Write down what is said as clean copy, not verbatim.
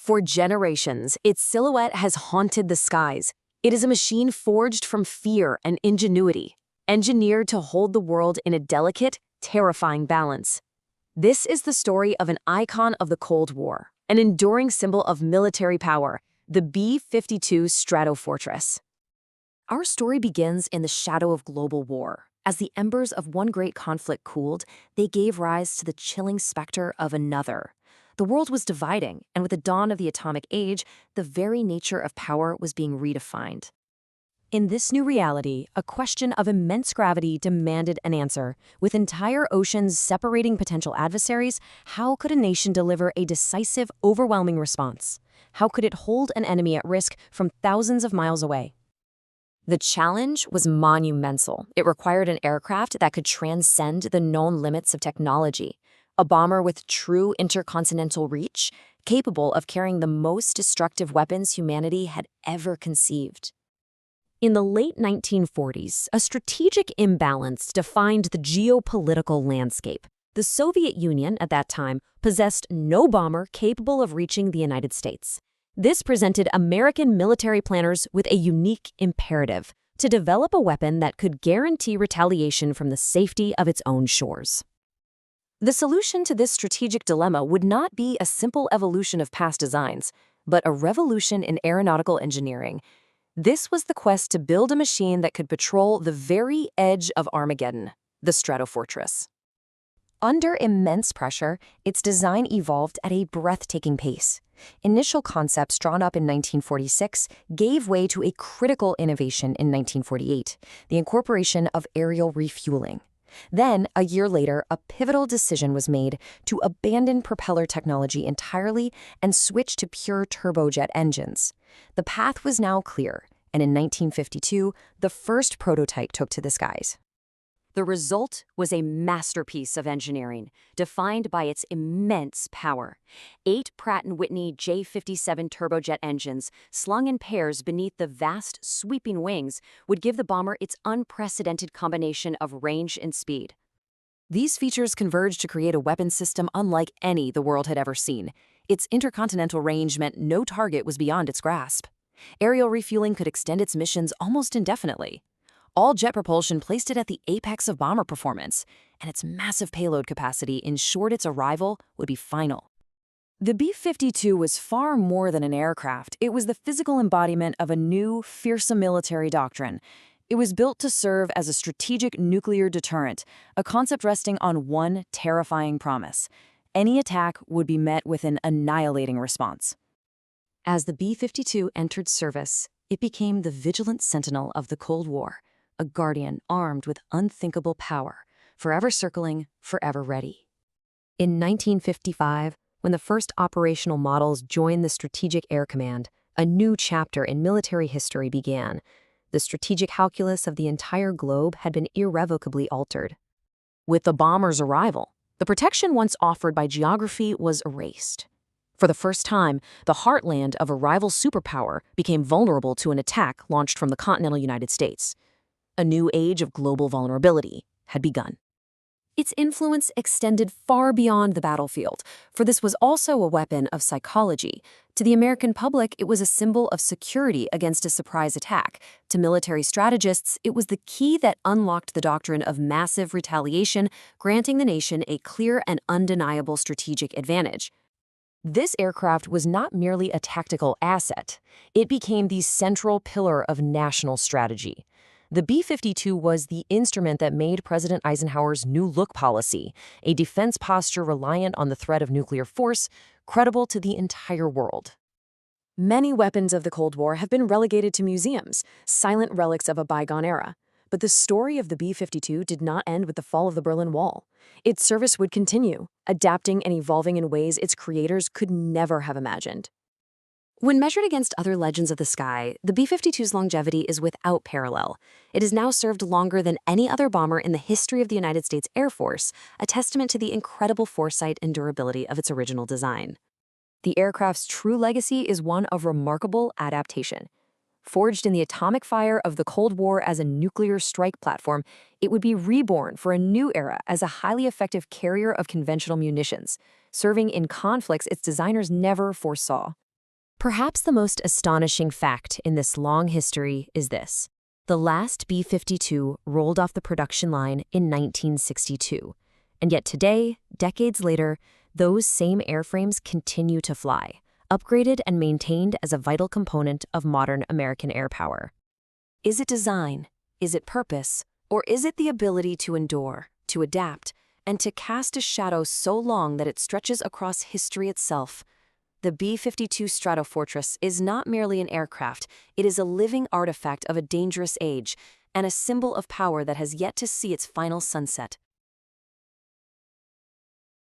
For generations, its silhouette has haunted the skies. It is a machine forged from fear and ingenuity, engineered to hold the world in a delicate, terrifying balance. This is the story of an icon of the Cold War, an enduring symbol of military power, the B-52 Stratofortress. Our story begins in the shadow of global war. As the embers of one great conflict cooled, they gave rise to the chilling specter of another. The world was dividing, and with the dawn of the atomic age, the very nature of power was being redefined. In this new reality, a question of immense gravity demanded an answer. With entire oceans separating potential adversaries, how could a nation deliver a decisive, overwhelming response? How could it hold an enemy at risk from thousands of miles away? The challenge was monumental. It required an aircraft that could transcend the known limits of technology, a bomber with true intercontinental reach, capable of carrying the most destructive weapons humanity had ever conceived. In the late 1940s, a strategic imbalance defined the geopolitical landscape. The Soviet Union, at that time, possessed no bomber capable of reaching the United States. This presented American military planners with a unique imperative: to develop a weapon that could guarantee retaliation from the safety of its own shores. The solution to this strategic dilemma would not be a simple evolution of past designs, but a revolution in aeronautical engineering. This was the quest to build a machine that could patrol the very edge of Armageddon, the Stratofortress. Under immense pressure, its design evolved at a breathtaking pace. Initial concepts drawn up in 1946 gave way to a critical innovation in 1948, the incorporation of aerial refueling. Then, a year later, a pivotal decision was made to abandon propeller technology entirely and switch to pure turbojet engines. The path was now clear, and in 1952, the first prototype took to the skies. The result was a masterpiece of engineering, defined by its immense power. 8 Pratt & Whitney J57 turbojet engines, slung in pairs beneath the vast, sweeping wings, would give the bomber its unprecedented combination of range and speed. These features converged to create a weapons system unlike any the world had ever seen. Its intercontinental range meant no target was beyond its grasp. Aerial refueling could extend its missions almost indefinitely. All-jet propulsion placed it at the apex of bomber performance, and its massive payload capacity ensured its arrival would be final. The B-52 was far more than an aircraft. It was the physical embodiment of a new, fearsome military doctrine. It was built to serve as a strategic nuclear deterrent, a concept resting on one terrifying promise: any attack would be met with an annihilating response. As the B-52 entered service, it became the vigilant sentinel of the Cold War, a guardian armed with unthinkable power, forever circling, forever ready. In 1955, when the first operational models joined the Strategic Air Command, a new chapter in military history began. The strategic calculus of the entire globe had been irrevocably altered. With the bomber's arrival, the protection once offered by geography was erased. For the first time, the heartland of a rival superpower became vulnerable to an attack launched from the continental United States. A new age of global vulnerability had begun. Its influence extended far beyond the battlefield, for this was also a weapon of psychology. To the American public, it was a symbol of security against a surprise attack. To military strategists, it was the key that unlocked the doctrine of massive retaliation, granting the nation a clear and undeniable strategic advantage. This aircraft was not merely a tactical asset. It became the central pillar of national strategy. The B-52 was the instrument that made President Eisenhower's New Look policy, a defense posture reliant on the threat of nuclear force, credible to the entire world. Many weapons of the Cold War have been relegated to museums, silent relics of a bygone era. But the story of the B-52 did not end with the fall of the Berlin Wall. Its service would continue, adapting and evolving in ways its creators could never have imagined. When measured against other legends of the sky, the B-52's longevity is without parallel. It has now served longer than any other bomber in the history of the United States Air Force, a testament to the incredible foresight and durability of its original design. The aircraft's true legacy is one of remarkable adaptation. Forged in the atomic fire of the Cold War as a nuclear strike platform, it would be reborn for a new era as a highly effective carrier of conventional munitions, serving in conflicts its designers never foresaw. Perhaps the most astonishing fact in this long history is this. The last B-52 rolled off the production line in 1962. And yet today, decades later, those same airframes continue to fly, upgraded and maintained as a vital component of modern American air power. Is it design? Is it purpose? Or is it the ability to endure, to adapt, and to cast a shadow so long that it stretches across history itself? The B-52 Stratofortress is not merely an aircraft, it is a living artifact of a dangerous age and a symbol of power that has yet to see its final sunset.